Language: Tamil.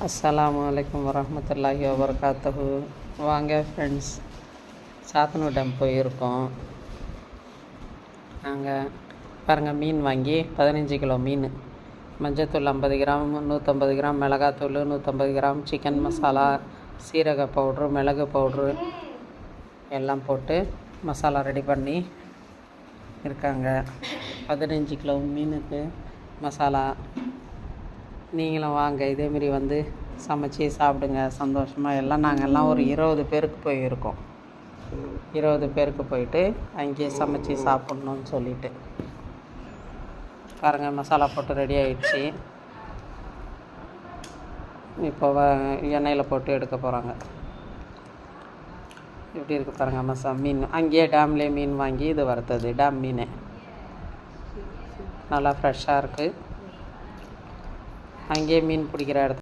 அஸ்ஸலாமு அலைக்கும் வரஹ்மத்துல்லாஹி வபரகாத்துஹு. வாங்க ஃப்ரெண்ட்ஸ், சாத்தனூர் டேம் போயிருக்கோம். நாங்கள் பாருங்கள், மீன் வாங்கி 15 கிலோ மீன், மஞ்சத்தூள் 50 கிராம், 150 கிராம் மிளகாத்தூள், 150 கிராம் சிக்கன் மசாலா, சீரக பவுட்ரு, மிளகு பவுட்ரு எல்லாம் போட்டு மசாலா ரெடி பண்ணி இருக்காங்க. 15 கிலோ மீனுக்கு மசாலா. நீங்களும் வாங்க, இதேமாரி வந்து சமைச்சி சாப்பிடுங்க சந்தோஷமாக. எல்லாம் நாங்கள்லாம் ஒரு 20 பேருக்கு போயிருக்கோம். 20 பேருக்கு போயிட்டு அங்கேயே சமைச்சி சாப்பிட்ணுன்னு சொல்லிட்டு பாருங்கள், மசாலா போட்டு ரெடி ஆகிடுச்சி. இப்போ எண்ணெயில் போட்டு எடுக்க போகிறாங்க. எப்படி இருக்குது பாருங்கள் மீன். அங்கேயே டேம்லேயே மீன் வாங்கி இது வறுத்தது டேம் மீன், நல்லா ஃப்ரெஷ்ஷாக இருக்குது. அங்கேயே மீன் பிடிக்கிற இடத்துல